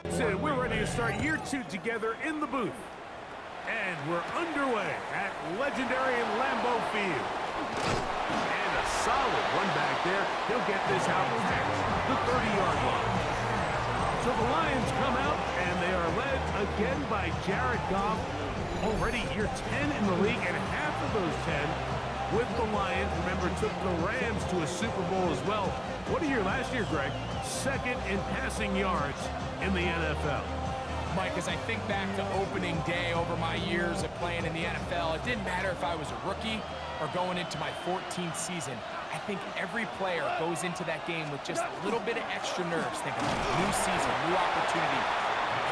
We're ready to start year 2 together in the booth. And we're underway at legendary Lambeau Field. And a solid one back there. He'll get this out at the 30-yard line. So the Lions come out, and they are led again by Jared Goff. Already year 10 in the league, and half of those 10 with the Lions. Remember, took the Rams to a Super Bowl as well. What a year last year, Greg. Second in passing yards in the NFL. Mike, as I think back to opening day over my years of playing in the NFL, it didn't matter if I was a rookie or going into my 14th season. I think every player goes into that game with just a little bit of extra nerves, thinking, new season, new opportunity.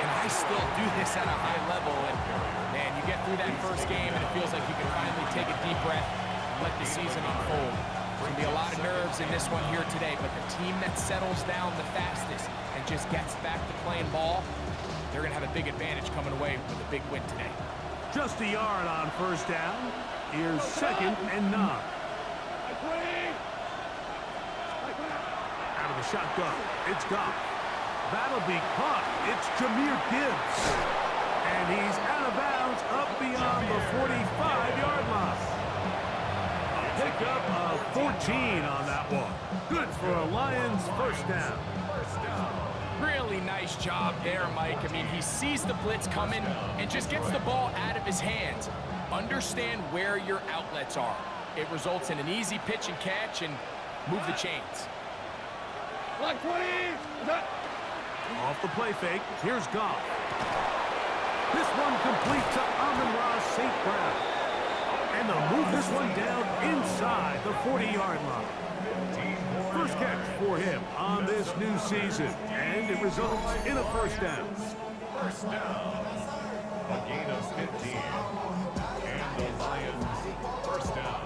Can I still do this at a high level? And, man, you get through that first game, and it feels like you can finally take a deep breath and let the season unfold. There's going to be a lot of nerves in this one here today, but the team that settles down the fastest and just gets back to playing ball, they're going to have a big advantage coming away with a big win today. Just a yard on first down. Here's 2nd and 9. Out of the shotgun, it's Goff. That'll be caught. It's Jahmyr Gibbs. And he's out of bounds up beyond the 45-yard line. A pickup of 14 on that one. Good for a Lions first down. Really nice job there, Mike. I mean, he sees the blitz coming and just gets the ball out of his hands. Understand where your outlets are. It results in an easy pitch and catch and move the chains. Like 20. Off the play fake. Here's Goff. This one complete to Amon-Ra St. Brown. And they'll move this one down inside the 40-yard line. First catch for him on this new season, and it results in a first down. First down, a gain of 15, and the Lions first down.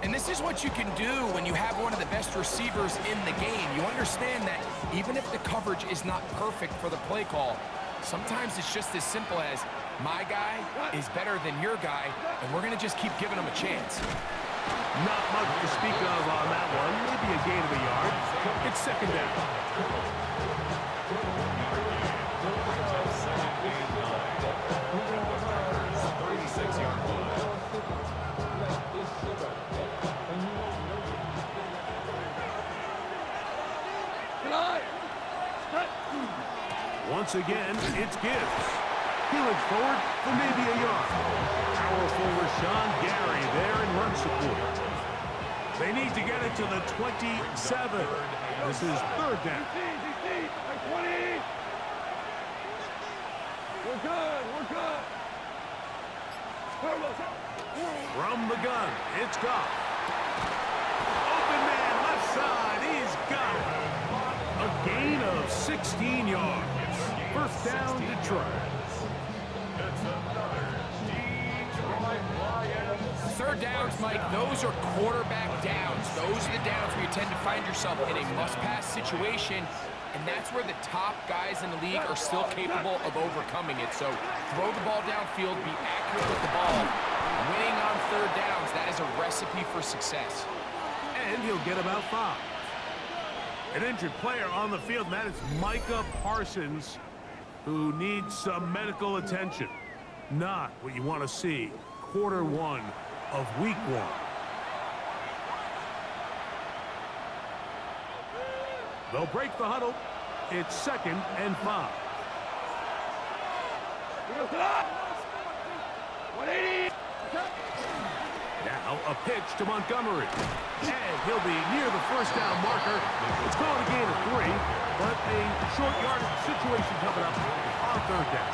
And this is what you can do when you have one of the best receivers in the game. You understand that even if the coverage is not perfect for the play call, sometimes it's just as simple as my guy is better than your guy, and we're going to just keep giving him a chance. Not much to speak of on that one. Maybe a gain of a yard. It's 2nd down. Once again, it's Gibbs. He looks forward for maybe a yard. Powerful Rashawn Gary there in run support. They need to get it to the 27. This is 3rd down. We're good. From the gun, it's Goff. Open man, left side, he's got it. A gain of 16 yards. First down, Detroit. Third downs, Mike, those are quarterback downs. Those are the downs where you tend to find yourself in a must-pass situation, and that's where the top guys in the league are still capable of overcoming it. So throw the ball downfield, be accurate with the ball. Winning on third downs, that is a recipe for success. And he'll get about 5. An injured player on the field, and that is Micah Parsons, who needs some medical attention. Not what you want to see. Quarter 1 of week 1. They'll break the huddle. It's 2nd and 5. 180. Now a pitch to Montgomery. And he'll be near the first down marker. It's called a gain of 3, but a short yardage situation coming up on 3rd down.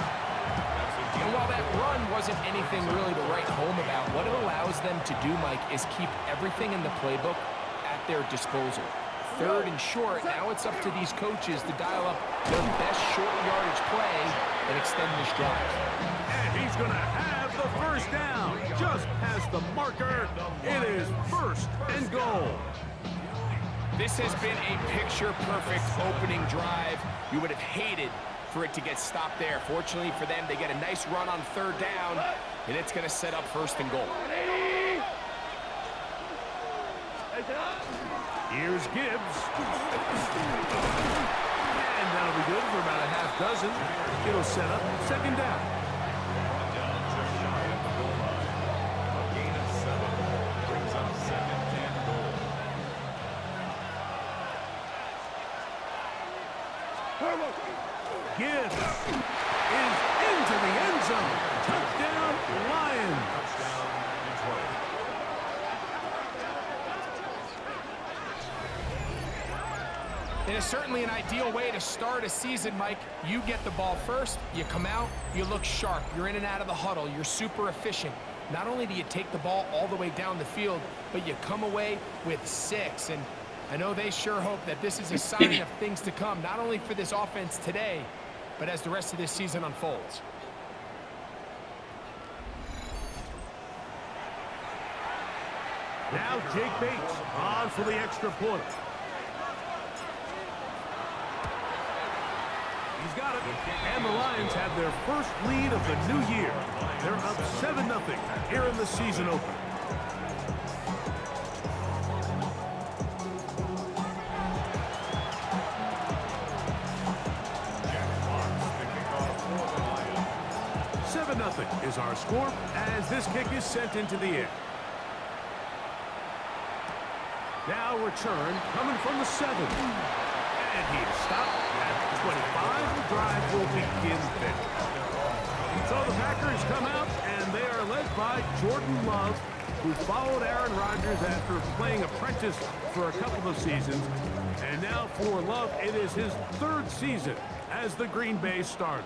And while that run wasn't anything really to write home about, what it allows them to do, Mike, is keep everything in the playbook at their disposal. 3rd and short, now it's up to these coaches to dial up their best short yardage play and extend this drive. And he's going to have the first down. Just past the marker. It is 1st and goal. This has been a picture-perfect opening drive. You would have hated for it to get stopped there. Fortunately for them, they get a nice run on 3rd down, and it's going to set up 1st and goal. Here's Gibbs. And that'll be good for about a Doesn't. It'll set up second down. Down just shy of the goal line. A gain of 7 brings up second and goal. Gibbs is into the end zone. Touchdown, Lions. Touchdown, Detroit. It is certainly an ideal way to start a season, Mike. You get the ball first, you come out, you look sharp, you're in and out of the huddle, you're super efficient. Not only do you take the ball all the way down the field, but you come away with 6. And I know they sure hope that this is a sign of things to come, not only for this offense today, but as the rest of this season unfolds. Now Jake Bates on for the extra point. He's got it. And the Lions have their first lead of the new year. They're up 7-0 here in the season opener. Jack Fox, the kickoff for the Lions. 7-0 is our score as this kick is sent into the air. Now return coming from the 7. And he is stopped at 25. The drive will begin there. So the Packers come out, and they are led by Jordan Love, who followed Aaron Rodgers after playing apprentice for a couple of seasons. And now for Love, it is his 3rd season as the Green Bay starter.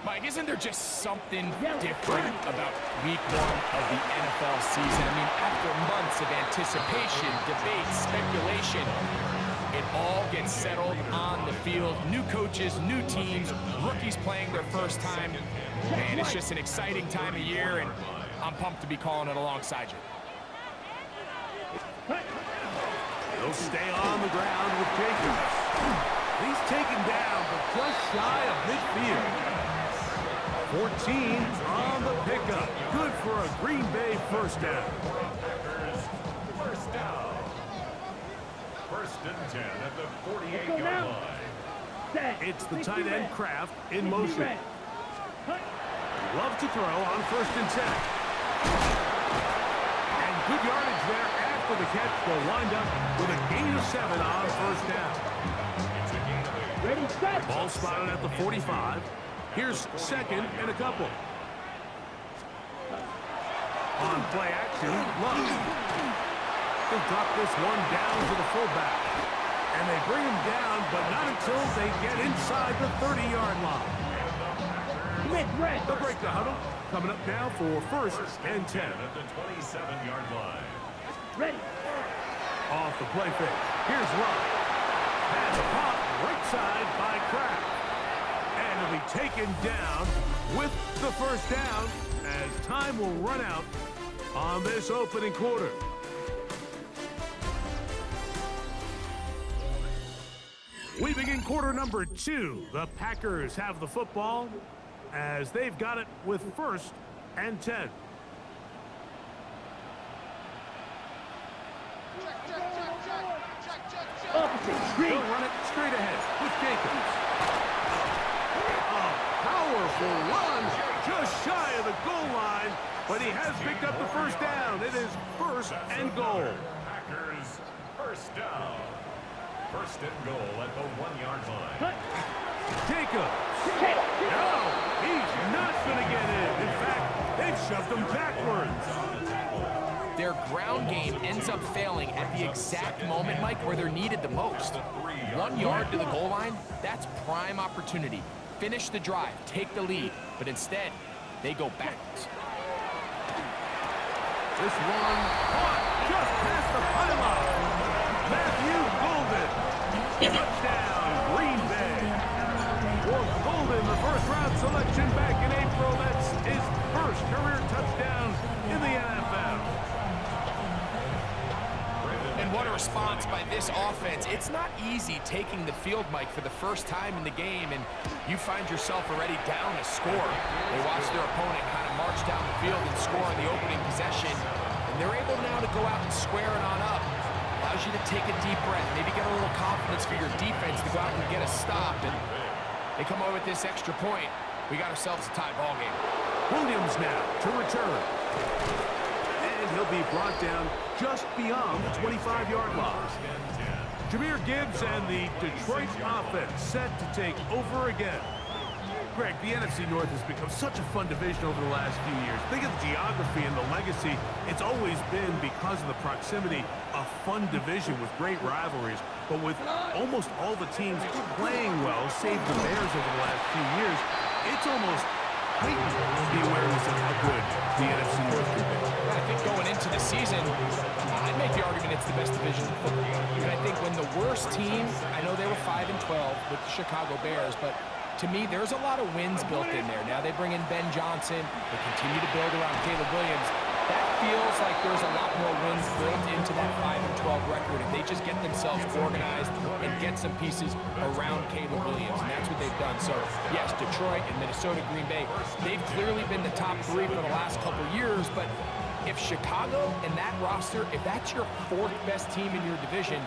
Mike, isn't there just something different about week 1 of the NFL season? I mean, after months of anticipation, debate, speculation, it all gets settled on the field. New coaches, new teams, rookies playing their first time. Man, it's just an exciting time of year, and I'm pumped to be calling it alongside you. He'll stay on the ground with Jacobs. He's taken down, but just shy of midfield. 14 on the pickup. Good for a Green Bay first down. Packers, first down. 1st and 10 at the 48-yard line. It's the tight end Kraft in motion. Love to throw on 1st and 10. And good yardage there after the catch. They'll wind up with a gain of 7 on 1st down. It's a gain of 8. Ball spotted at the 45. Here's 2nd and a couple. On play action, Love. He'll drop this one down to the fullback. And they bring him down, but not until they get inside the 30-yard line. They'll break the huddle. Coming up now for 1st and 10. At the 27-yard line. Ready. Off the play fake. Here's Love. Pass caught right side by Kraft. And he'll be taken down with the 1st down as time will run out on this opening quarter. We begin quarter number 2. The Packers have the football as they've got it with 1st and 10. They'll run it straight ahead with Jacobs. A powerful run just shy of the goal line, but he has picked up the 1st down. It is 1st and goal. Packers, 1st down. 1st and goal at the 1-yard line. Jacobs. No, he's not going to get in. In fact, they've shoved him backwards. Their ground game ends up failing at the exact moment, Mike, where they're needed the most. 1 yard to the goal line, that's prime opportunity. Finish the drive, take the lead, but instead, they go backwards. This one caught just past the pylon. Matthew Golden. Touchdown, Green Bay. For Golden, the 1st-round selection back in April. That's his 1st career touchdown in the NFL. And what a response by this offense. It's not easy taking the field, Mike, for the first time in the game, and you find yourself already down a score. They watch their opponent kind of march down the field and score on the opening possession, and they're able now to go out and square it on up. Allows you to take a deep breath, maybe get a little confidence for your defense to go out and get a stop. And They come away with this extra point. We got ourselves a tie ball game. Williams now to return. And he'll be brought down just beyond the 25-yard line. Jahmyr Gibbs and the Detroit offense set to take over again. Greg, the NFC North has become such a fun division over the last few years. Think of the geography and the legacy. It's always been, because of the proximity, a fun division with great rivalries. But with almost all the teams playing well, save the Bears over the last few years, it's almost heightened the awareness of how good the NFC North can be. I think going into the season, I'd make the argument it's the best division in football. And I think when the worst team, I know they were 5-12 with the Chicago Bears, but to me, there's a lot of wins built in there. Now they bring in Ben Johnson. They continue to build around Caleb Williams. That feels like there's a lot more wins built into that 5-12 record if they just get themselves organized and get some pieces around Caleb Williams, and that's what they've done. So, yes, Detroit and Minnesota, Green Bay, they've clearly been the top three for the last couple years, but if Chicago and that roster, if that's your fourth best team in your division,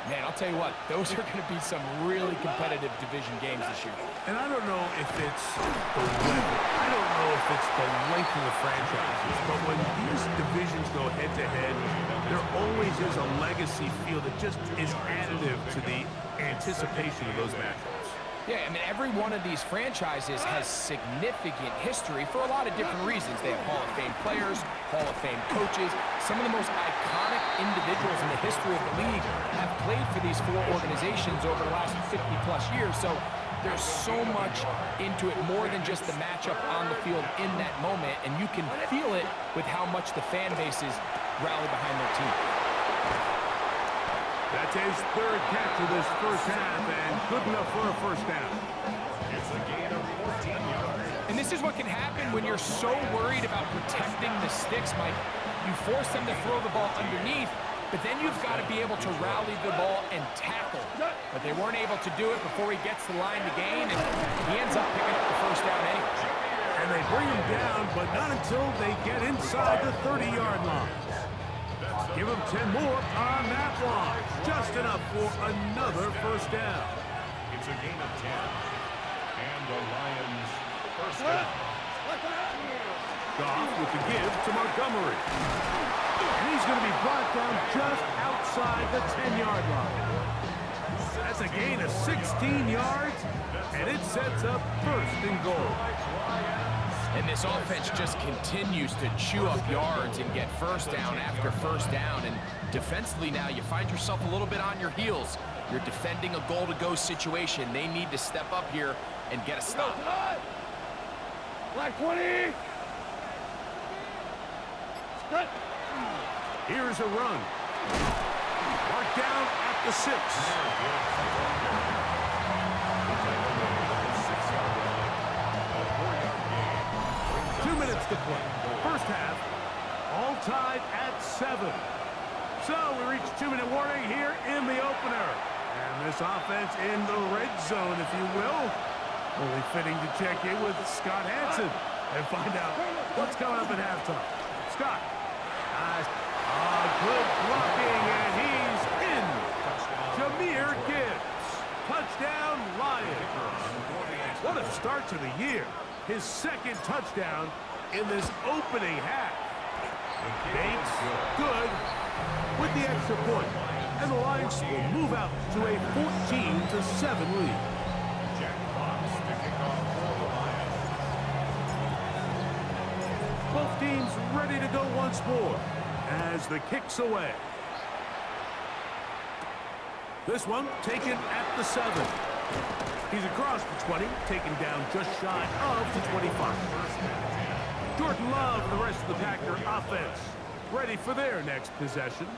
man, I'll tell you what, those are going to be some really competitive division games this year. And I don't know if it's the level. I don't know if it's the length of the franchises. But when these divisions go head-to-head, there always is a legacy feel that just is additive to the anticipation of those matchups. Yeah, I mean, every one of these franchises has significant history for a lot of different reasons. They have Hall of Fame players, Hall of Fame coaches. Some of the most iconic individuals in the history of the league have played for these four organizations over the last 50-plus years. So there's so much into it, more than just the matchup on the field in that moment, and you can feel it with how much the fan bases rally behind their team. That's his third catch of this first half, and good enough for a first down. It's a gain of 14 yards. And this is what can happen when you're so worried about protecting the sticks, Mike. You force them to throw the ball underneath, but then you've got to be able to rally the ball and tackle. But they weren't able to do it before he gets the line to gain, and he ends up picking up the first down anyway. And they bring him down, but not until they get inside the 30-yard line. Give him 10 more on that line. Just enough for another first down. It's a gain of 10. And the Lions first down. Goff with the give to Montgomery. And he's going to be brought down just outside the 10-yard line. That's a gain of 16 yards, and it sets up first and goal. And this offense just continues to chew up yards and get first down after first down. And defensively now, you find yourself a little bit on your heels. You're defending a goal-to-go situation. They need to step up here and get a stop. Black 20. Here's a run. Marked down at the 6. To play. First half, all tied at 7. So we reach 2-minute warning here in the opener. And this offense in the red zone, if you will. Only fitting to check in with Scott Hansen and find out what's coming up at halftime. Scott. Nice. Good blocking, and he's in. Jahmyr Gibbs. Touchdown, Lions. What a start to the year. His second touchdown in this opening half. Bates, good, with the extra point. And the Lions will move out to a 14-7 lead. Jack Fox to kick off for the Lions. Both teams ready to go once more as the kick's away. This one taken at the 7. He's across the 20, taken down just shy of the 25. Jordan Love and the rest of the Packer offense ready for their next possession.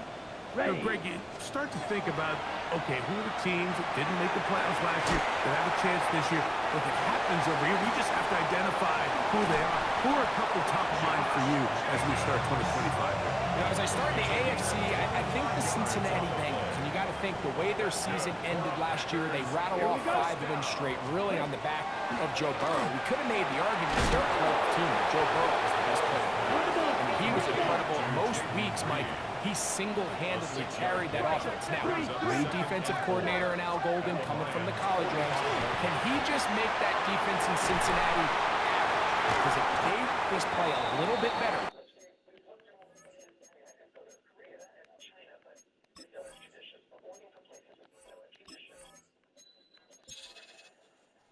So, Greg, you start to think about, okay, who are the teams that didn't make the playoffs last year that have a chance this year? If it happens over here, we just have to identify who they are. Who are a couple top of mind for you as we start 2025? You know, as I start in the AFC, I think the Cincinnati Bengals, and you got to think the way their season ended last year, they rattled off 5 wins straight, really on the back of Joe Burrow. We could have made the argument that they're a playoff team, that Joe Burrow was the best player. I mean, he was incredible. Most weeks, Mike, he single-handedly carried that offense. Now, new defensive coordinator and Al Golden coming from the college ranks. Can can he just make that defense in Cincinnati average? Because if they just play a little bit better.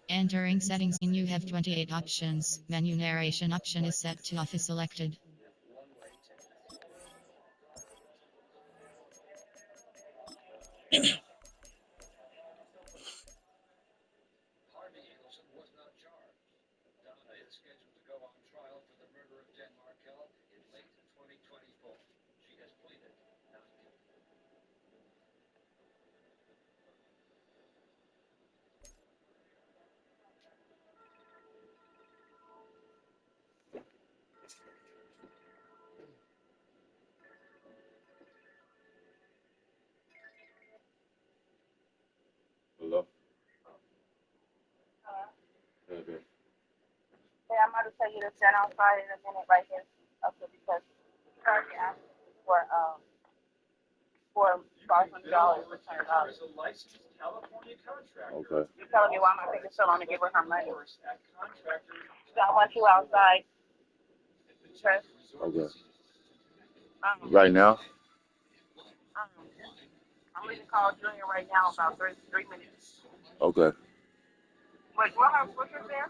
Entering settings, you have 28 options. Menu narration option is set to off is selected. Hello? Hey, babe. Hey, I'm about to tell you to stand outside in a minute right here. Okay, because he's already asked for $500 return dollars. Okay. You're telling me why my finger still on to give her her money. So I want you outside. Okay. Okay. Right now? I'm going to call Junior right now about 3 minutes. Okay. Wait, do I have switchers there?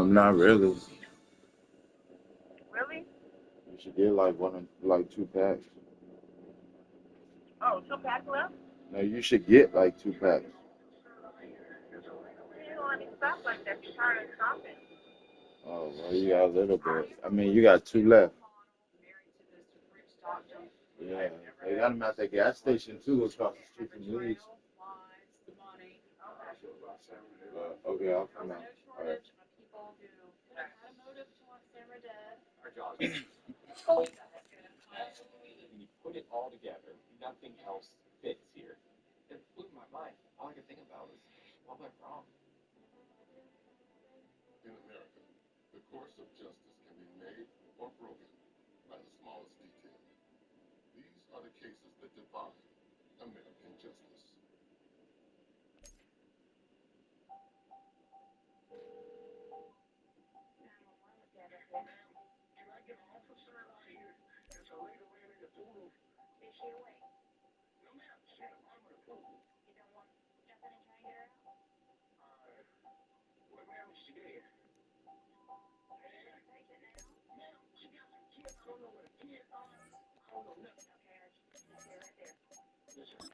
Not really. Really? You should get like 2 packs. Oh, 2 packs left? No, you should get like 2 packs. You don't let me stop like that. You're tired of stopping. Oh, well, you got a little bit. I mean, you got 2 left. Yeah, they got them at the gas station too, across the street from Lee's. Okay, I'll come out. All right. When you put it all together, nothing else fits here. It blew my mind. All I could think about was, what went wrong? In America, the course of justice can be made or broken by the smallest detail. These are the cases that define American justice.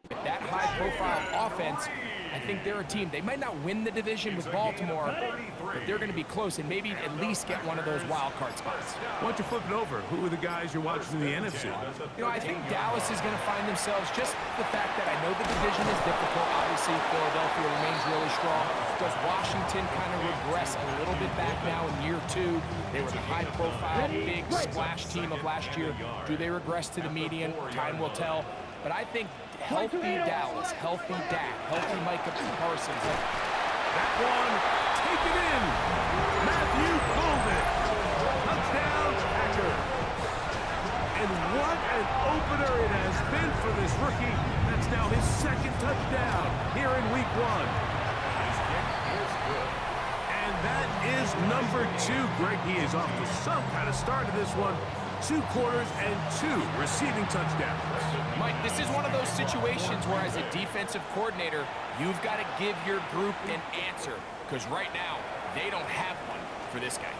With that high-profile offense, I think they're a team. They might not win the division with Baltimore, but they're going to be close and maybe at least get one of those wild card spots. Why don't you flip it over? Who are the guys you're watching in the NFC? You know, I think Dallas is going to find themselves, just the fact that I know the division is difficult. Obviously, Philadelphia remains really strong. Does Washington kind of regress a little bit back now in year 2? They were the high-profile, big splash team of last year. Do they regress to the median? Time will tell. But I think healthy Dallas, healthy Dak, healthy Micah Parsons. That one, take it in. Matthew Golden. Touchdown, Packer. And what an opener it has been for this rookie. That's now his 2nd touchdown here in week 1. And that is number 2. Greg, he is off to some kind of start to this one. 2 quarters and 2 receiving touchdowns. Mike, this is one of those situations where as a defensive coordinator, you've got to give your group an answer, because right now, they don't have one for this guy.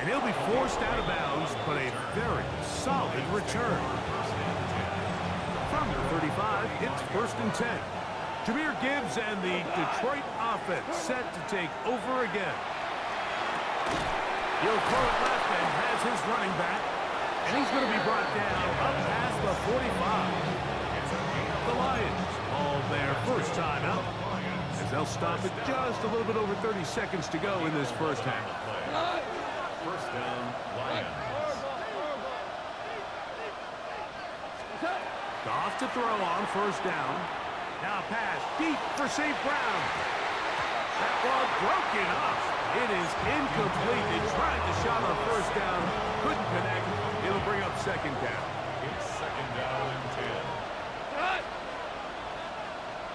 And he'll be forced out of bounds, but a very solid return. From the 35, it's 1st and 10. Jahmyr Gibbs and the Detroit offense set to take over again. He'll throw it left and has his running back. And he's going to be brought down up past the 45. The Lions, all their first time out, as they'll stop it just a little bit over 30 seconds to go in this first half. First down, Lions. Goff to throw on 1st down. Now pass deep for St. Brown. That ball broken up. It is incomplete. They tried the shot on 1st down. Couldn't connect. It'll bring up 2nd down. It's 2nd down and 10. Cut!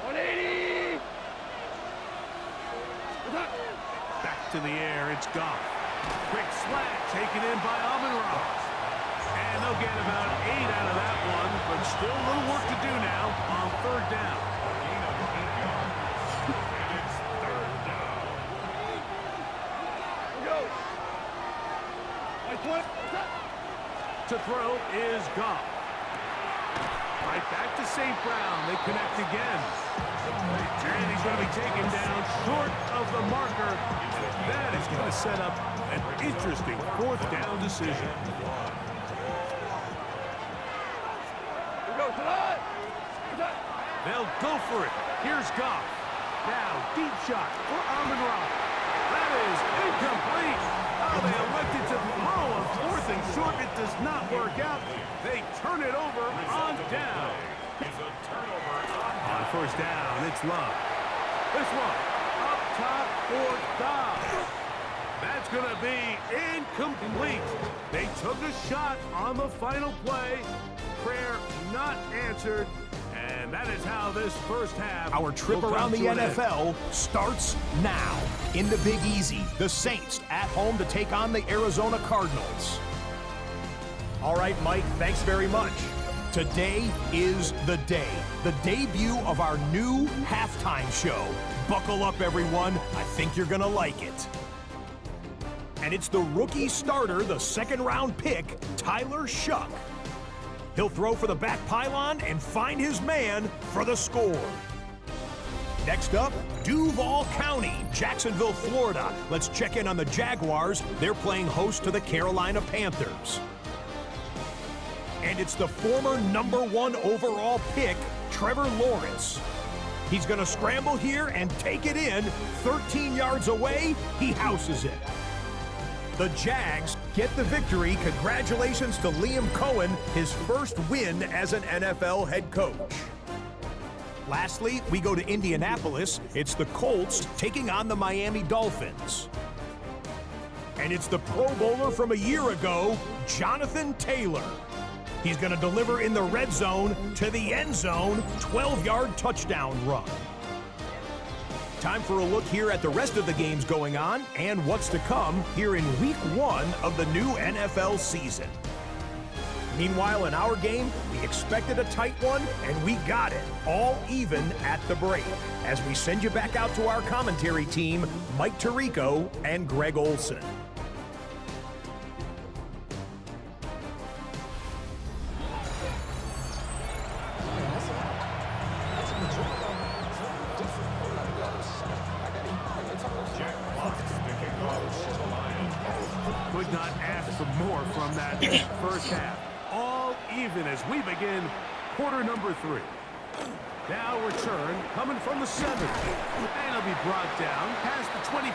180! Back to the air, it's Goff. Quick slant taken in by Amon-Ra. And they'll get about 8 out of that one, but still a little work to do now on 3rd down. Gain of 8 yards. And it's 3rd down. To throw is Goff. Right back to St. Brown. They connect again. And he's going to be taken down short of the marker. That is going to set up an interesting 4th down decision. They'll go for it. Here's Goff. Now, deep shot for Amon-Ra. That is incomplete. Oh, they elected to throw on 4th and short. It does not work out. They turn it over on down. On 1st down, it's Love. This one, up top for Goff. That's going to be incomplete. They took a shot on the final play. Prayer not answered. And that is how this first half. Our trip around the NFL starts now. In the Big Easy, the Saints at home to take on the Arizona Cardinals. All right, Mike, thanks very much. Today is the day. The debut of our new halftime show. Buckle up, everyone. I think you're going to like it. And it's the rookie starter, the 2nd-round pick, Tyler Shuck. He'll throw for the back pylon and find his man for the score. Next up, Duval County, Jacksonville, Florida. Let's check in on the Jaguars. They're playing host to the Carolina Panthers. And it's the former #1 overall pick, Trevor Lawrence. He's going to scramble here and take it in. 13 yards away, he houses it. The Jags get the victory. Congratulations to Liam Cohen, his first win as an NFL head coach. Lastly, we go to Indianapolis. It's the Colts taking on the Miami Dolphins. And it's the Pro Bowler from a year ago, Jonathan Taylor. He's going to deliver in the red zone to the end zone, 12-yard touchdown run. Time for a look here at the rest of the games going on and what's to come here in Week 1 of the new NFL season. Meanwhile, in our game, we expected a tight one, and we got it, all even at the break. As we send you back out to our commentary team, Mike Tirico and Greg Olson. Could not ask for more from that first half. All even as we begin quarter number 3. Now return coming from the 7. And it'll be brought down past the 25.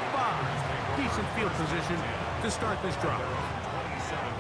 Decent field position to start this drive.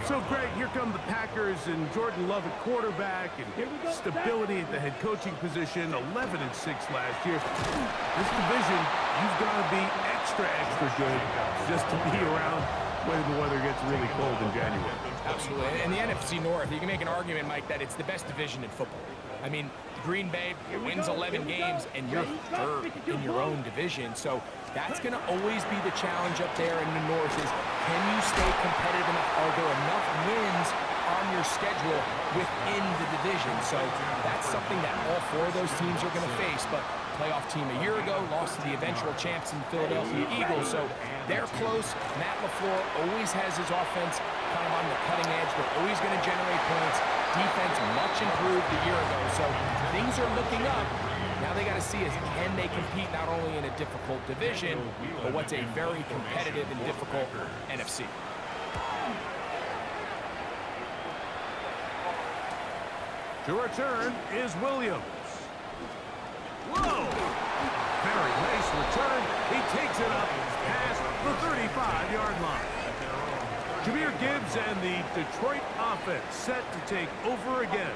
So, Greg, here come the Packers and Jordan Love at quarterback and stability at the head coaching position, 11-6 last year. This division, you've got to be extra good just to be around when the weather gets really cold in January. Absolutely. In the NFC North, you can make an argument, Mike, that it's the best division in football. I mean, Green Bay wins 11 games, and you're 3rd in your own division. So that's going to always be the challenge up there in the North is, can you stay competitive enough? Are there enough wins on your schedule within the division? So that's something that all 4 of those teams are going to face. But playoff team a year ago lost to the eventual champs in Philadelphia Eagles. So they're close. Matt LaFleur always has his offense kind of on the cutting edge. They're always going to generate points. Defense much improved a year ago. So things are looking up. Now they got to see is can they compete not only in a difficult division, but what's a very competitive and difficult NFC. To return is Williams. Whoa! Very nice return. He takes it up past the 35-yard line. Jahmyr Gibbs and the Detroit offense set to take over again.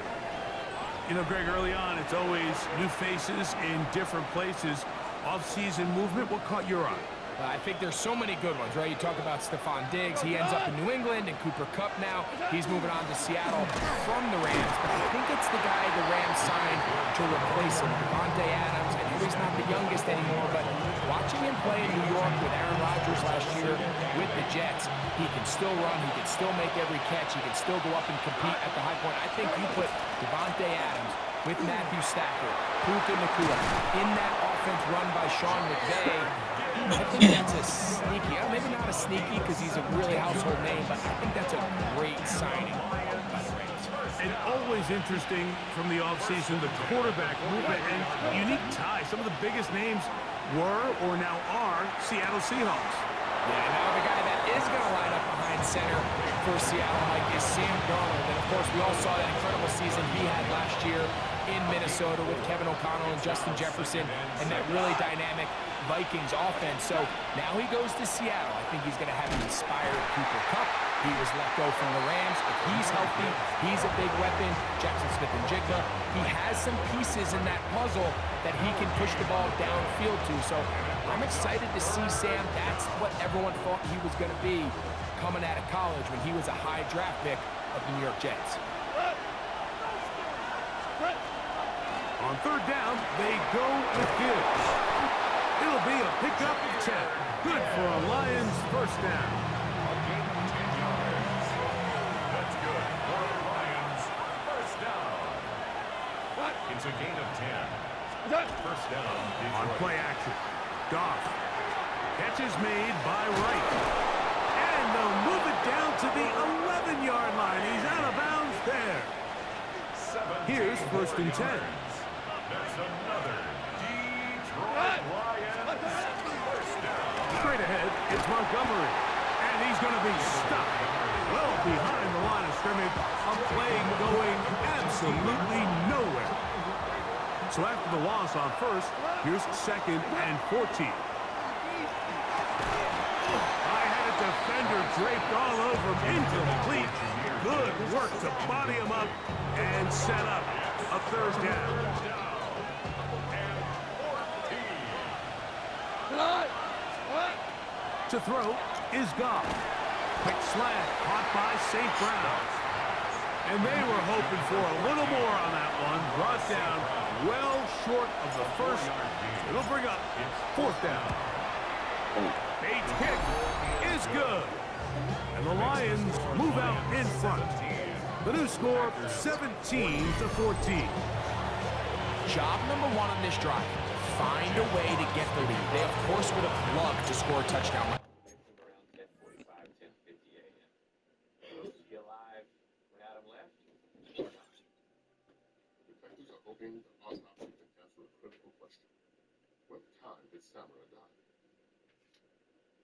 You know, Greg, early on, it's always new faces in different places. Off-season movement, what caught your eye? I think there's so many good ones, right? You talk about Stephon Diggs. He ends up in New England, and Cooper Kupp now. He's moving on to Seattle from the Rams. But I think it's the guy the Rams signed to replace him, Devontae Adams. I know he's not the youngest anymore, but watching him play in New York with Aaron Rodgers last year with the Jets. He can still run. He can still make every catch. He can still go up and compete at the high point. I think you put Devontae Adams with Matthew Stafford, Puka Nacua, in that offense run by Sean McVay. I think that's a sneaky, maybe not a sneaky because he's a really household name, but I think that's a great signing by the Rams. And always interesting from the offseason, the quarterback movement and unique ties. Some of the biggest names were or now are Seattle Seahawks. Yeah, now the guy that is going to line up behind center for Seattle, Mike, is Sam Darnold. And, of course, we all saw that incredible season he had last year in Minnesota with Kevin O'Connell and Justin Jefferson and that really dynamic Vikings offense. So now he goes to Seattle. I think he's going to have an inspired Cooper Kupp. He was let go from the Rams. If he's healthy, he's a big weapon. Jackson Smith-Njigba. He has some pieces in that puzzle that he can push the ball downfield to. So I'm excited to see Sam. That's what everyone thought he was going to be coming out of college when he was a high draft pick of the New York Jets. On third down, they go with Gibbs. It'll be a pickup of 10. Good for a Lions first down. A gain of 10 yards. That's good for a Lions first down. It's a gain of 10. First down. On play action, Goff. Catch is made by Wright. And they'll move it down to the 11-yard line. He's out of bounds there. Here's first and 10. That's another Detroit Lions first down. Straight ahead, it's Montgomery. And he's going to be stopped well behind the line of scrimmage. A play going absolutely nowhere. So after the loss on first, here's second and 14. I had a defender draped all over him. Incomplete. Good work to body him up and set up a third down. To throw is Goff. Quick slant caught by St. Brown. And they were hoping for a little more on that one. Brought down well short of the first. It'll bring up fourth down. Bates' kick is good. And the Lions move out in front. The new score, 17-14. Job number one on this drive, find a way to get the lead. They, of course, would have loved to score a touchdown. Around 10:45, 10:50 a.m. Will he be alive when Adam left or not? Detectives are hoping the autopsy can answer a critical question. What time did Samara die?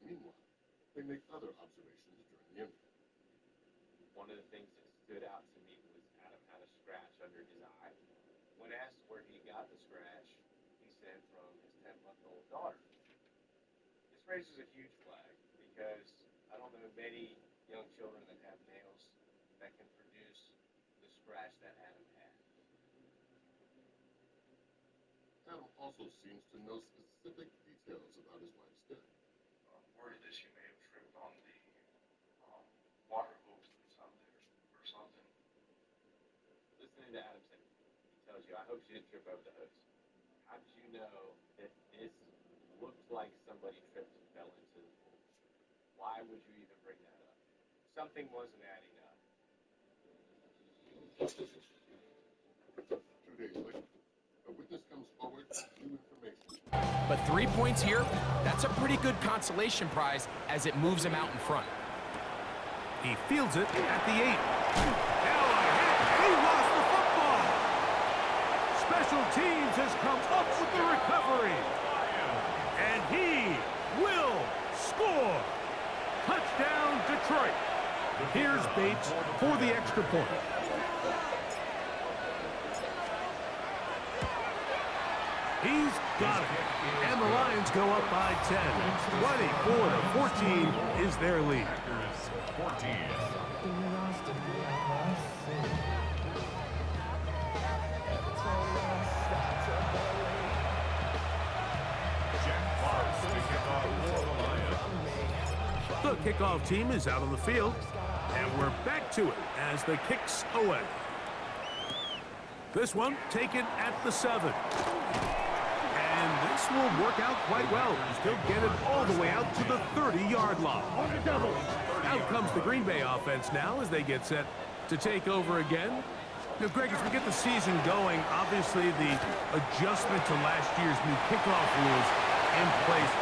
Meanwhile, they make other observations during the interview. One of the things that stood out to me was Adam had a scratch under his eye. When asked where he got the scratch, he said from his 10-month-old daughter. This raises a huge flag because I don't know many young children that have nails that can produce the scratch that Adam had. Adam also seems to know specific details about his wife's death. Word that she may have tripped on the water hose that's out there or something. Listening to Adam say, he tells you, I hope she didn't trip over the hose. How did you know that this looked like somebody tripped and fell into the pool? Why would you even bring that up? Something wasn't adding up. 2 days later, a witness comes forward with new information. But 3 points here, that's a pretty good consolation prize as it moves him out in front. He fields it at the 8. Now a hit. He lost the football. Special teams has come up with the recovery. And he will score. Touchdown, Detroit. Here's Bates for the extra point. He's got it. And the Lions go up by 10. 24-14 is their lead. 14. Jack Fox to kick off for the Lions. The kickoff team is out on the field, and we're back to it as the kicks away. This one taken at the 7. And this this will work out quite well. He'll get it all the way out to the 30-yard line. Out comes the Green Bay offense now as they get set to take over again. Now, Greg, as we get the season going, obviously the adjustment to last year's new kickoff rules in place.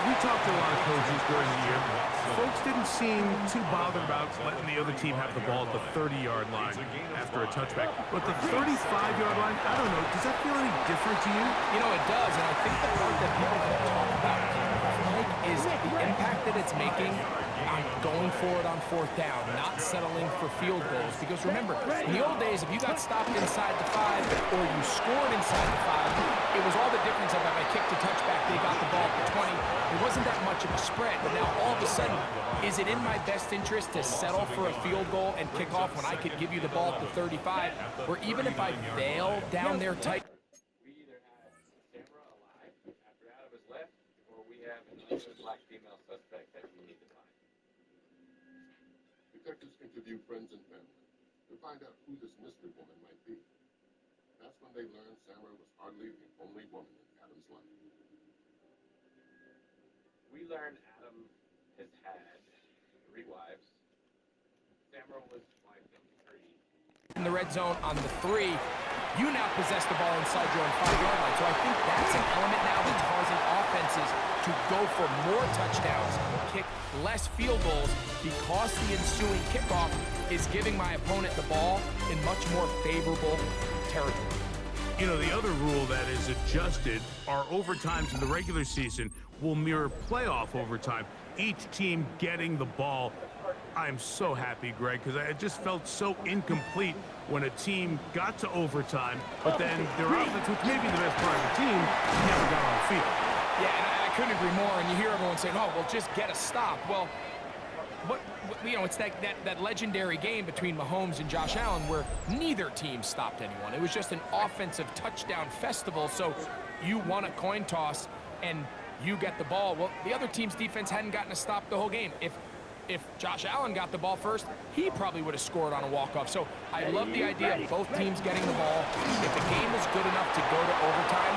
We talked to a lot of coaches during the year. Folks didn't seem too bothered about letting the other team have the ball at the 30-yard line after a touchback. But the 35-yard line, I don't know, does that feel any different to you? You know, it does, and I think the part that people don't talk about, Mike, is the impact that it's making on going for it on fourth down, not settling for field goals. Because remember, in the old days, if you got stopped inside the 5 or you scored inside the 5, it was all the difference of if I kicked a touchback, they got the ball at the 20. It wasn't that much of a spread, but now all of a sudden, is it in my best interest to settle for a field goal and kick off when I could give you the ball at the 35, or even if I bail down there tight? We either have Samra alive after Adam has left, or we have an unknown black female suspect that we need to find. Detectives interview friends and family to find out who this mystery woman might be. That's when they learn Samra was hardly the only woman in Adam's life. We learned Adam has had 3 wives. Samra was wife number 3. In the red zone on the 3, you now possess the ball inside your own 5-yard line. So I think that's an element now that's causing offenses to go for more touchdowns, kick less field goals, because the ensuing kickoff is giving my opponent the ball in much more favorable territory. You know, the other rule that is adjusted are overtimes in the regular season will mirror playoff overtime, each team getting the ball. I'm so happy, Greg, because I just felt so incomplete when a team got to overtime, but then their offense, which may be the best part of the team, never got on the field. Yeah, and I couldn't agree more, and you hear everyone saying, oh, well, just get a stop. Well, you know, it's that legendary game between Mahomes and Josh Allen where neither team stopped anyone. It was just an offensive touchdown festival, so you won a coin toss and you get the ball. Well, the other team's defense hadn't gotten a stop the whole game. If Josh Allen got the ball first, he probably would have scored on a walk-off. So I love the idea of both teams getting the ball. If the game is good enough to go to overtime,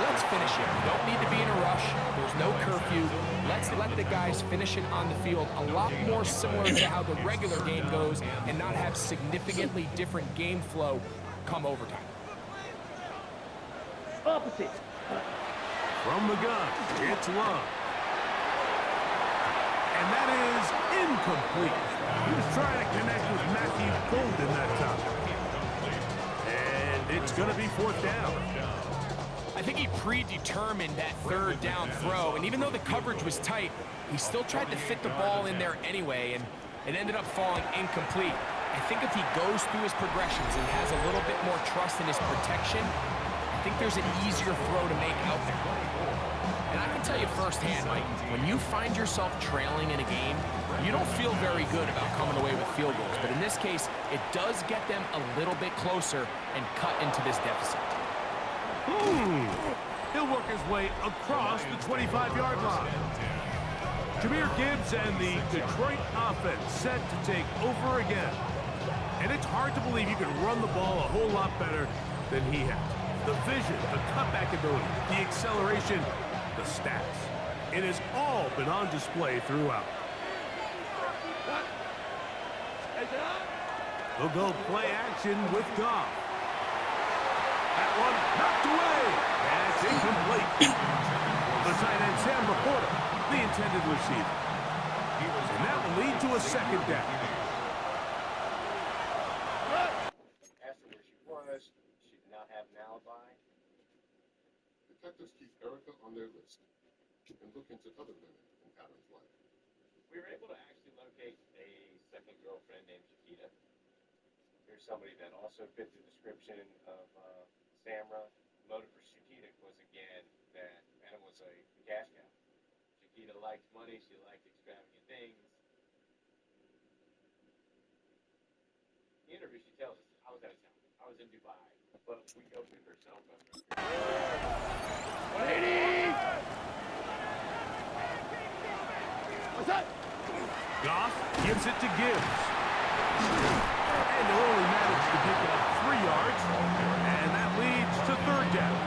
let's finish it. We don't need to be in a rush. There's no curfew. Let's let the guys finish it on the field. A lot more similar to how the regular game goes and not have significantly different game flow come overtime. Opposite. From the gun, it's Love. And that is incomplete. He was trying to connect with Matthew Golden that time. And it's going to be 4th down. I think he predetermined that 3rd down throw, and even though the coverage was tight, he still tried to fit the ball in there anyway, and it ended up falling incomplete. I think if he goes through his progressions and has a little bit more trust in his protection, I think there's an easier throw to make out there. And I can tell you firsthand, Mike, when you find yourself trailing in a game, you don't feel very good about coming away with field goals. But in this case, it does get them a little bit closer and cut into this deficit. He'll work his way across the 25-yard line. Jahmyr Gibbs and the Detroit offense set to take over again. And it's hard to believe you can run the ball a whole lot better than he has. The vision, the cutback ability, the acceleration, the stats. It has all been on display throughout. They'll go play action with Goff. That one knocked away. That's incomplete. The tight end Sam Laporta, the intended receiver. And that will lead to a 2nd down. Asked her where she was. She did not have an alibi. Detectives keep Erica on their list and look into other women in Adam's life. We were able to actually locate a second girlfriend named Chiquita. Here's somebody that also fit the description of Samra. The motive for Chiquita was, again, that Adam was a cash cow. Chiquita liked money. She liked extravagant things. In the interview, she tells us, I was out of town. I was in Dubai. But we go with her cell phone. What's that? Goff gives it to Gibbs. And they'll only manage to pick up 3 yards. And that leads to 3rd down.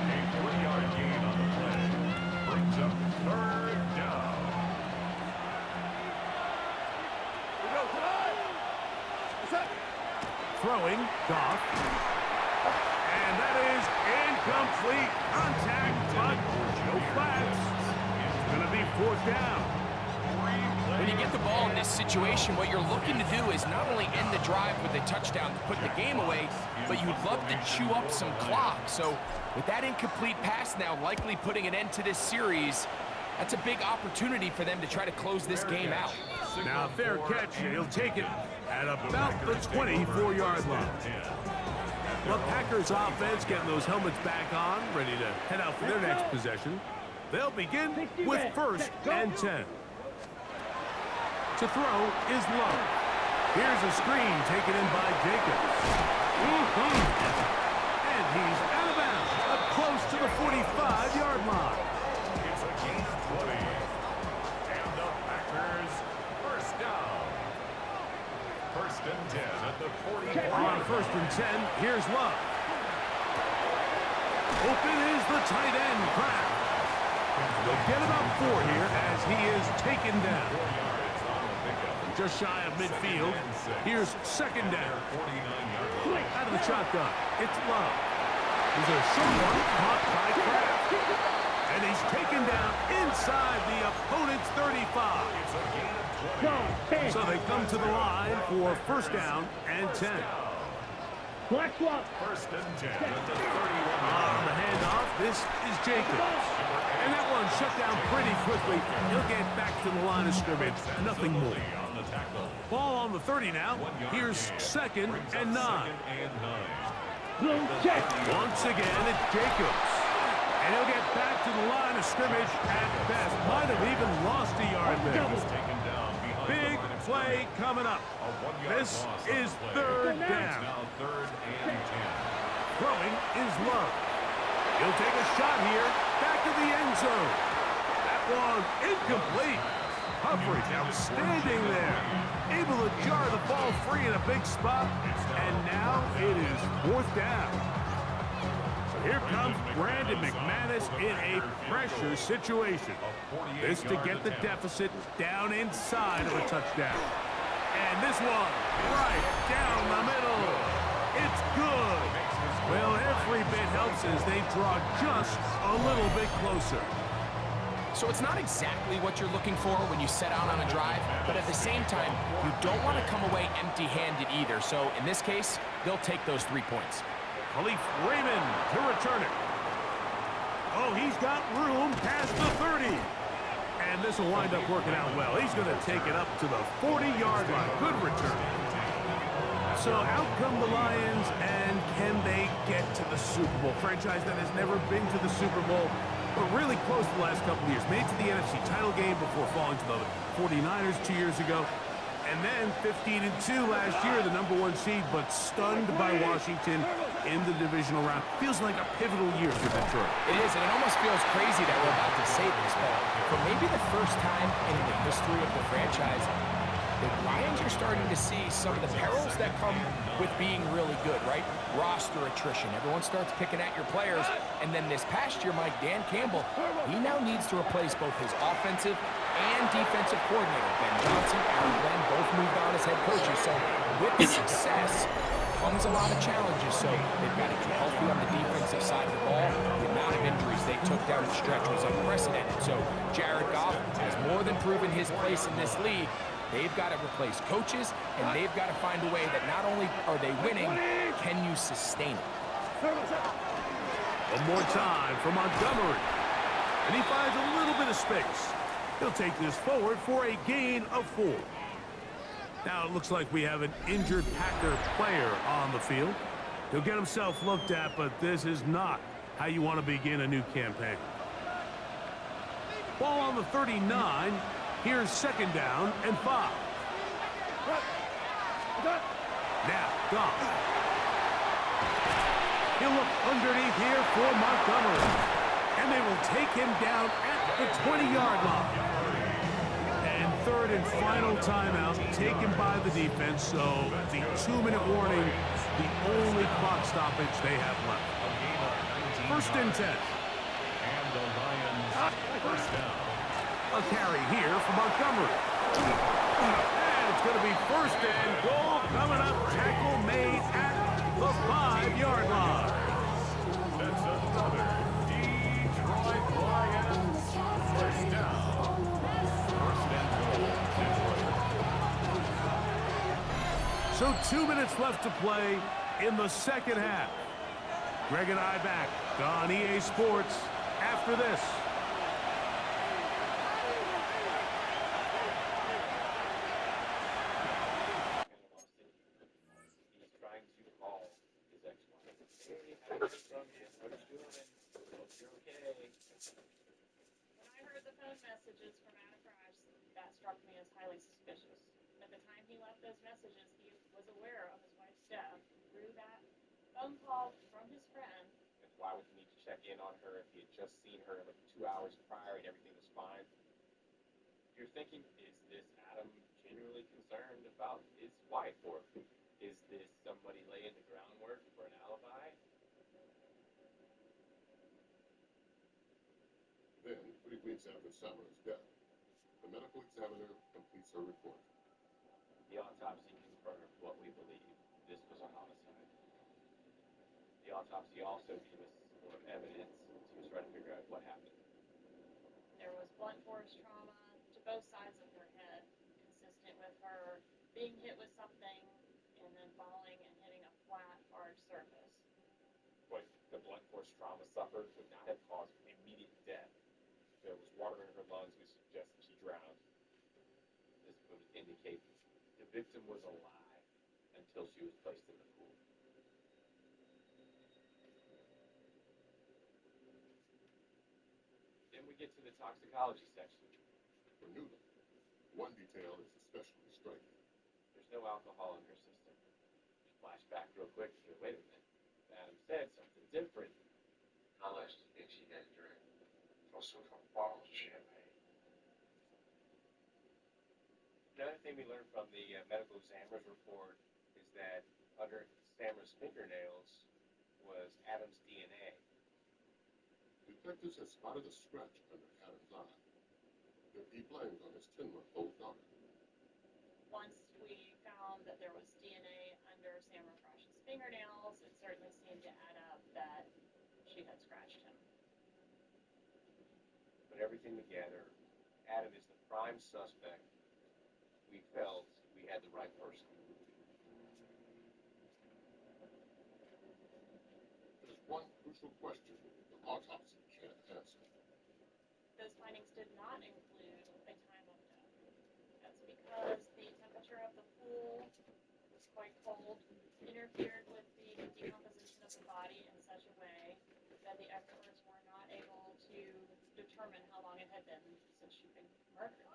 A 3-yard Throwing, Goff. And that is incomplete. Contact, but no flags. It's going to be 4th down. When you get the ball in this situation, what you're looking to do is not only end the drive with a touchdown to put the game away, but you'd love to chew up some clock. So with that incomplete pass now likely putting an end to this series, that's a big opportunity for them to try to close this game out. Now, fair catch. He'll take it at about the 24-yard line. Well, Packers offense getting those helmets back on, ready to head out for their next possession. They'll begin with 1st and 10. To throw is Love. Here's a screen taken in by Jacobs. And he's out of bounds, up close to the 45-yard line. It's a gain of 20. And the Packers, 1st down. 1st and 10 at the 40. On 1st and 10, here's Love. Open is the tight end, Kraft. They'll get about 4 here as he is taken down. Just shy of midfield. Here's 2nd down. Out of the shotgun, it's Love. He's a short one caught by Kraft. And he's taken down inside the opponent's 35. So they come to the line for 1st down and 10. Black swap. 1st and 10 at the 31. On the handoff, this is Jacobs. And that one shut down pretty quickly. He'll get back to the line of scrimmage. Nothing more. Ball on the 30 now. Here's 2nd and 9. Once again, it's Jacobs. And he'll get back to the line of scrimmage at best. Might have even lost a yard there. Big play coming up. This is 3rd down. Throwing is Love. He'll take a shot here. Back to the end zone. That one incomplete. Coverage outstanding there. Able to jar the ball free in a big spot. And now it is 4th down. So here comes Brandon McManus in a pressure situation. This to get the deficit down inside of a touchdown. And this one right down the middle. It's good. Well, every bit helps as they draw just a little bit closer. So it's not exactly what you're looking for when you set out on a drive, but at the same time, you don't want to come away empty-handed either. So in this case, they'll take those 3 points. Khalif Raymond to return it. Oh, he's got room past the 30. And this will wind up working out well. He's going to take it up to the 40-yard line. Good return. So out come the Lions, and can they get to the Super Bowl? Franchise that has never been to the Super Bowl, but really close the last couple of years. Made to the NFC title game before falling to the 49ers 2 years ago. And then 15-2 last year, the #1 seed, but stunned by Washington in the divisional round. Feels like a pivotal year for Detroit. It is, and it almost feels crazy that we're about to say this, but for maybe the first time in the history of the franchise, the Lions are starting to see some of the perils that come with being really good, right? Roster attrition. Everyone starts picking at your players. And then this past year, Mike, Dan Campbell, he now needs to replace both his offensive and defensive coordinator. Ben Johnson and Aaron Glenn both moved on as head coaches. So with success comes a lot of challenges. So they've got to get healthy on the defensive side of the ball. The amount of injuries they took down the stretch was unprecedented. So Jared Goff has more than proven his place in this league. They've got to replace coaches, and they've got to find a way that not only are they winning, can you sustain it? One more time for Montgomery. And he finds a little bit of space. He'll take this forward for a gain of 4. Now it looks like we have an injured Packer player on the field. He'll get himself looked at, but this is not how you want to begin a new campaign. Ball on the 39. Here's 2nd down and 5. Now, Goff. He'll look underneath here for Montgomery. And they will take him down at the 20-yard line. And 3rd and final timeout taken by the defense. So the 2-minute warning, the only clock stoppage they have left. 1st and 10. And the Lions, 1st down. A carry here for Montgomery. And And it's going to be first and goal coming up. Tackle made at the 5-yard line. That's another Detroit Lions first down. First and goal, Detroit. So 2 minutes left to play in the second half. Greg and I back on EA Sports after this. He's trying to call his ex-wife. Hey, how are you from you? What are you doing? Hope you're okay. When I heard the phone messages from Adam Crash, that struck me as highly suspicious. At the time he left those messages, he was aware of his wife's death through that phone call from his friend. And why would he need to check in on her if he had just seen her like 2 hours prior and everything was fine? You're thinking, is this Adam genuinely concerned about his wife, or is this somebody laying the groundwork for an alibi? Then, 3 weeks after Summer's death, the medical examiner completes her report. The autopsy confirmed what we believe. This was a homicide. The autopsy also gave us more evidence to try to figure out what happened. There was blunt force trauma to both sides of her head, consistent with her being hit with something and then falling and hitting a flat, hard surface. But the blunt force trauma suffered would not have caused immediate death. There was water in her lungs, which suggests she drowned. This would indicate the victim was alive until she was placed in the pool. Then we get to the toxicology section. For Newton, one detail is especially striking. There's no alcohol in her system. Flash back real quick to, wait a minute, Adam said something different. How much do you think she had drank? Also a couple bottles of champagne. Another thing we learned from the medical examiner's report is that under Samra's fingernails was Adam's DNA. Detectives had spotted a scratch under Adam's eye that he blamed on his 10-month-old daughter. Once we found that there was DNA under Sam Refresh's fingernails, it certainly seemed to add up that she had scratched him. But everything together, Adam is the prime suspect. We felt we had the right person. There's one crucial question the autopsy can't answer. Those findings did not include a time of death. That's because the temperature of the pool was quite cold, interfered with the decomposition of the body in such a way that the experts were not able to determine how long it had been since she'd been murdered.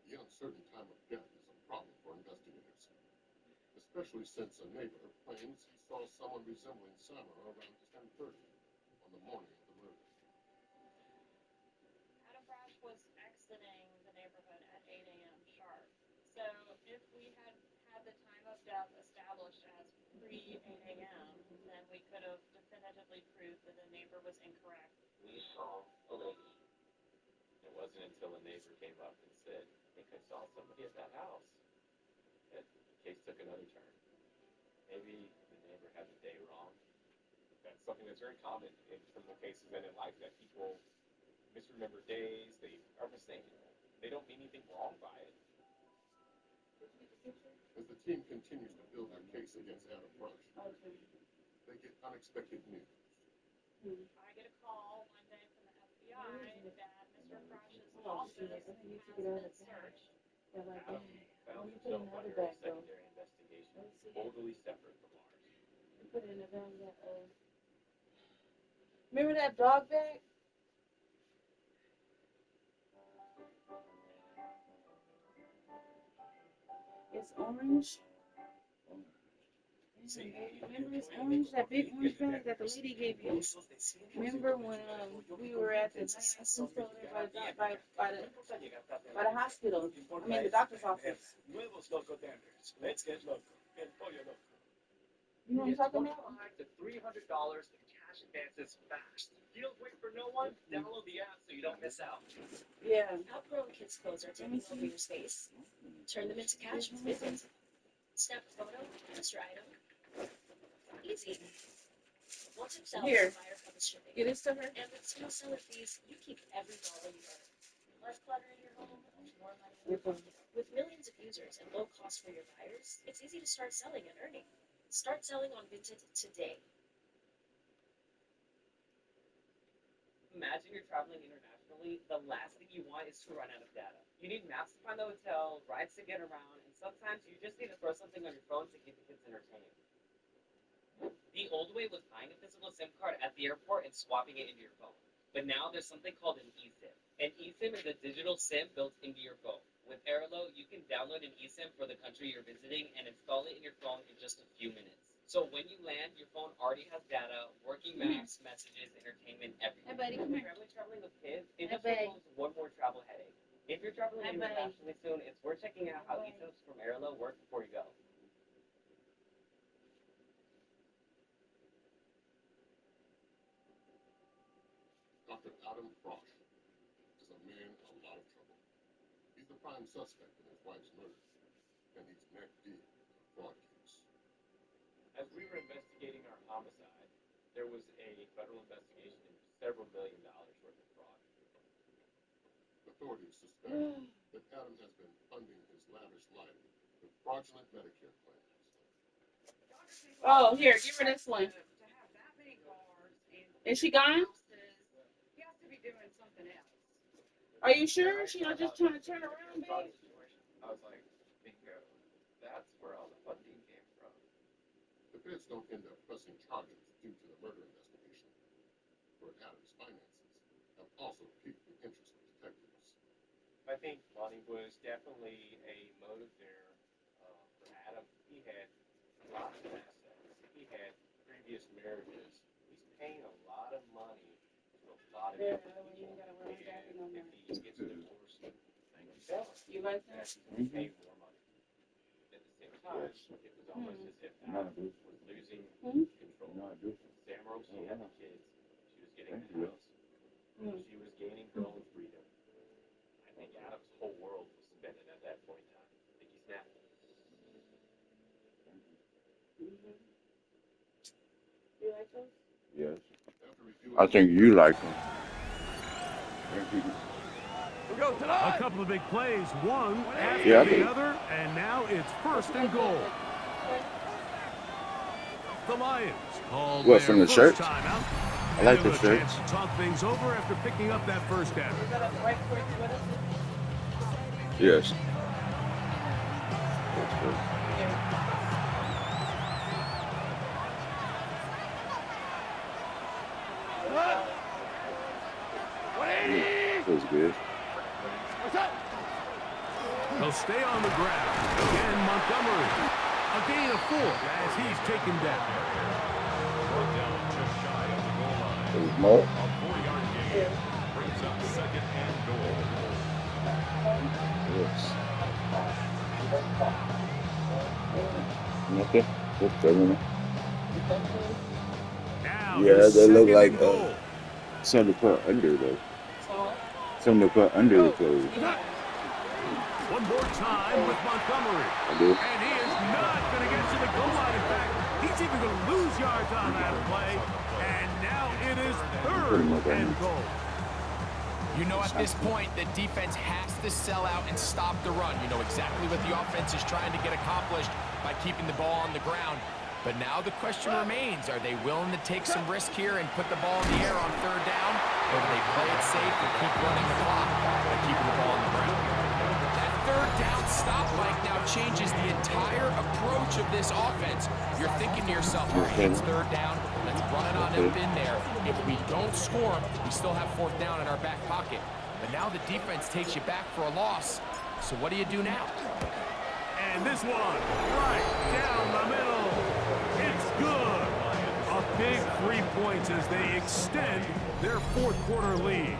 The uncertain time of death is a problem for investigators, especially since a neighbor claims he saw someone resembling Samra around 10:30 on the morning of the murder. Adam Brash was exiting the neighborhood at 8 a.m. sharp. So if we had had the time of death established as pre-8 a.m., then we could have definitively proved that the neighbor was incorrect. We saw a lady. It wasn't until a neighbor came up and said, I think I saw somebody at that house, that the case took another turn. Maybe the neighbor had the day wrong. That's something that's very common in criminal cases and in life, that people misremember days, they are mistaken. They don't mean anything wrong by it. As the team continues to build their case against Adam Brush, they get unexpected news. I get a call one day from the FBI that Mr. Brush's office has been searched. Adam found himself under a secondary investigation, totally separate from ours. Remember that dog bag? It's orange. Remember it's orange, that big orange bag that the lady gave you? Remember when we were at the store by the hospital? I mean the doctor's office. Let's get loco. El pollo loco. You know what I'm talking about? $2,500 to $300 in cash flash advances fast. You don't wait for no one. Download the app so you don't miss out. Yeah. Outgrown kids' clothes are taking over your space. Turn them into cash. Snap a photo, post your item. Easy. Once it's out, Here. the buyer comes shipping. Get this to her. And with small seller fees, you keep every dollar you earn. Less clutter in your home, more money in your pocket. With millions of users and low cost for your buyers, it's easy to start selling and earning. Start selling on Vinted today. Imagine you're traveling internationally. The last thing you want is to run out of data. You need maps to find the hotel, rides to get around, and sometimes you just need to throw something on your phone to keep the kids entertained. The old way was buying a physical SIM card at the airport and swapping it into your phone. But now there's something called an eSIM. An eSIM is a digital SIM built into your phone. With Airlo, you can download an eSIM for the country you're visiting and install it in your phone in just a few minutes. So when you land, your phone already has data, working maps, messages, entertainment, everything. Hey, buddy, come If here. you're traveling with kids, it Hey, just buddy. removes one more travel headache. If you're traveling Hey, buddy. internationally soon, it's worth checking out how eSIMs from Airlo work before you go. Dr. Adam Frosch is a man in a lot of trouble. He's the prime suspect in his wife's murder, and he's neck deep in a fraud case. As we were investigating our homicide, there was a federal investigation into several $1 billion worth of fraud. Authorities suspect that Adam has been funding his lavish life with fraudulent Medicare plans. Oh, here, give her this one. Is she gone? He has to be doing something else. Are you sure? She not just trying to turn around, babe? I was like, bingo. That's where all the funding came from. The feds don't end up pressing charges due to the murder investigation, but Adam's finances have also piqued the interest of detectives. I think money was definitely a motive there for Adam. He had lots of assets. He had previous marriages. He's paying a lot of money to a lot of different people. And if he gets a divorce, You like that? he's paying more money. At the same time, it was almost as if Adam was losing control. Samro, she had the kids. She was getting the house. She was gaining her own freedom. I think Adam's whole world was spinning at that point in time. I think he snapped. You like those? Yes. I think you like them. A couple of big plays, one after Yeah, I the think- other, and now it's first and goal. The Lions called What, their from the first shirt? timeout. I like Give the it a shirt. chance to talk things over after picking up that first down. Is that a right quick with us? Yes. That's good. Yeah. Feels good. They'll stay on the ground. Again, Montgomery. A gain of 4 as he's taken down. Brought down just shy of the goal line. There's more. A 4-yard gain brings up second and goal. Yes. Nothing. Just a minute. Now Yeah, it's they look second like and goal. something to put under though. So, Something to put under the clothes. One more time with Montgomery. I do. And he is not going to get to the goal line. In fact, he's even going to lose yards on that play. And now it is third and goal. You know, at this point, the defense has to sell out and stop the run. You know exactly what the offense is trying to get accomplished by keeping the ball on the ground. But now the question remains, are they willing to take some risk here and put the ball in the air on third down? Or do they play it safe and keep running the clock by keeping the ball on the ground? That third down stop, Mike, now changes the entire approach of this offense. You're thinking to yourself, all right, it's third down. Let's run it on up in there. If we don't score, we still have fourth down in our back pocket. But now the defense takes you back for a loss. So what do you do now? And this one, right down the middle. It's good. A big 3 points as they extend their fourth quarter lead.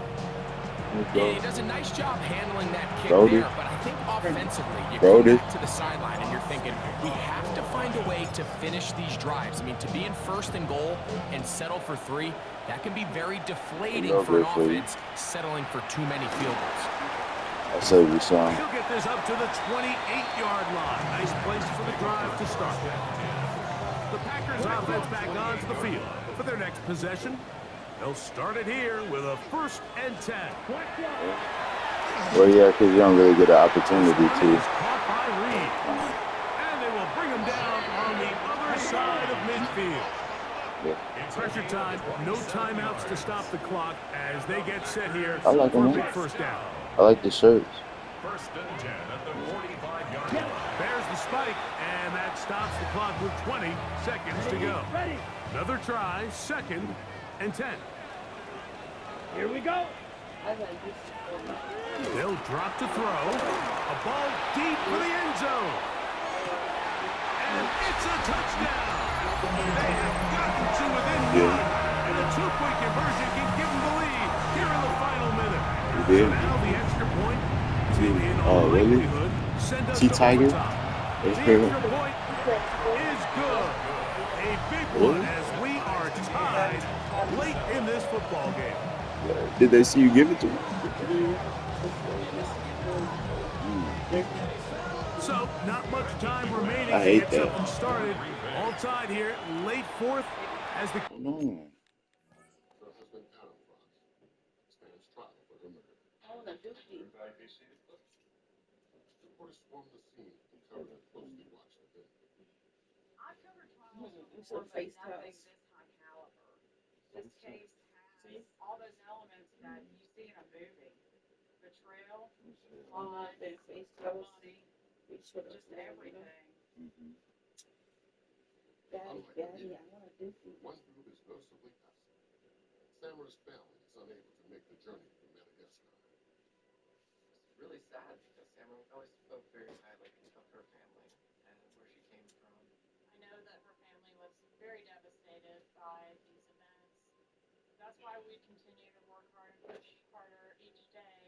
Yeah, he does a nice job handling that kick Brody. there, but I think offensively, you Brody. come back to the sideline and you're thinking, we have to find a way to finish these drives. I mean, to be in 1st and goal and settle for 3, that can be very deflating for an offense settling for too many field goals. I said we saw him. He'll get this up to the 28-yard line. Nice place for the drive to start. The Packers offense back onto the field for their next possession. They'll start it here with a 1st and 10. Well, yeah, because you don't really get an opportunity to. Caught by Reed. And they will bring him down on the other side of midfield. Pressure time, no timeouts to stop the clock as they get set here I like for a them. big 1st down. I like the shirts. 1st and 10 at the 45-yard line. There's the spike, and that stops the clock with 20 seconds to go. Another try, 2nd and 10. Here we go. They'll drop to throw. A ball deep for the end zone. And it's a touchdown. They have gotten to within one. And a 2-point conversion can give them the lead here in the final minute. You did? So now the extra point to, in all Oh, really? likelihood, send us See to Tiger? overtime. The extra point is good. A big one as we are tied late in this football game. Did they see you give it to him? So, not much time remaining I to hate get that. something started. All tied here, late 4th as the... No. There has been Adam Fox. Stands trial for the murder. Oh, the dookie. Reporters swarmed the scene and covered and closely watched the video. It's a FaceTime. This case has all those elements that you see in a movie. Betrayal, blood, body, just everything. Daddy, I want a dookie. One group is noticeably absent. Samara's family is unable to make the journey to Madagascar. It's really sad because Samara always spoke very highly of her family and where she came from. I know that her family was very devastated by these events. That's why we continue to work hard and push harder each day.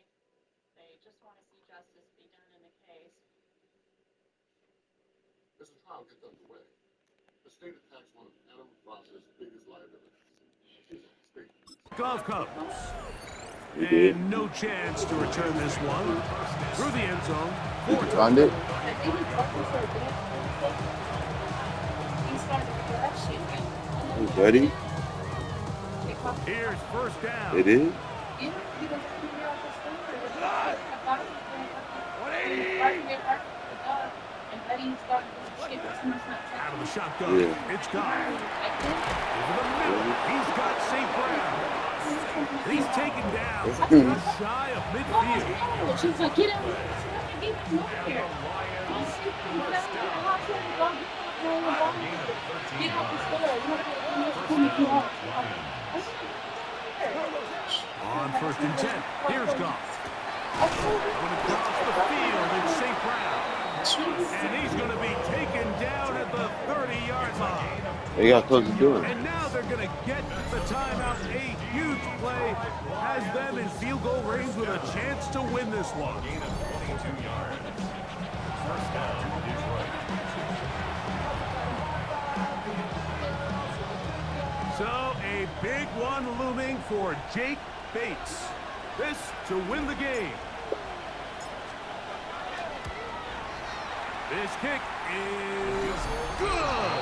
They just want to see justice be done in the case. As the trial gets underway, the state attacks one of Adam Fox's biggest liabilities. His own state. Golf comes. And no chance to return this one. Through the end zone. Did you find it? Hey, buddy. Here's 1st down. It is? Out of the shotgun. Yeah. It's gone. Over the middle. He's got St. Brown. He's taken down just shy of midfield. She's like, get him. Get him over here. Get out the store. On 1st and 10. Here's Goff. Going across the field, it's St. Brown. And he's going to be taken down at the 30-yard line. They got close to doing it. And now they're going to get the timeout. A huge play has them in field goal range with a chance to win this one. Gain of 22 yards. 1st down, Detroit. So a big one looming for Jake Bates. This to win the game. This kick is good.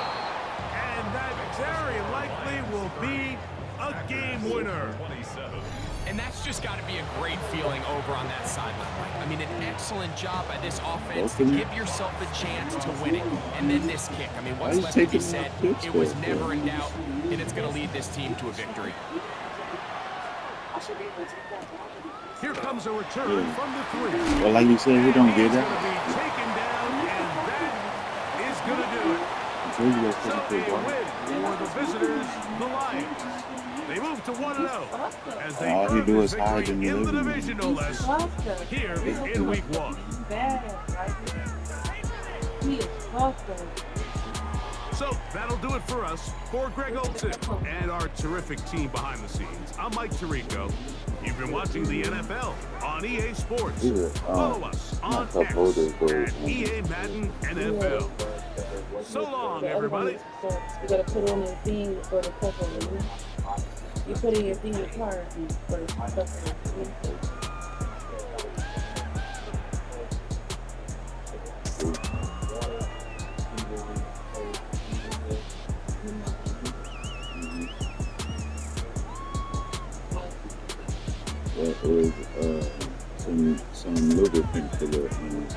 And that very likely will be a game winner. 27. And that's just got to be a great feeling over on that sideline, Mike. I mean, an excellent job by this offense to give yourself a chance to win it. And then this kick. I mean, what's left to be said, it was never in doubt, and it's going to lead this team to a victory. Here comes a return from the 3. Well, like you said, he don't get He's that. going to be taken down, and that is going to do it. So a win for the visitors, the Lions. They move to 1-0 as they All he earn do this is hide victory in the in the living room. division, no less, here in Week 1. So that'll do it for us. For Greg Olson and our terrific team behind the scenes, I'm Mike Tirico. You've been watching the NFL on EA Sports. Follow us on X at EA Madden NFL. So long, everybody. You gotta put on the thing for the cover. You put in your thing in your car for the cover. That is some lubricant for the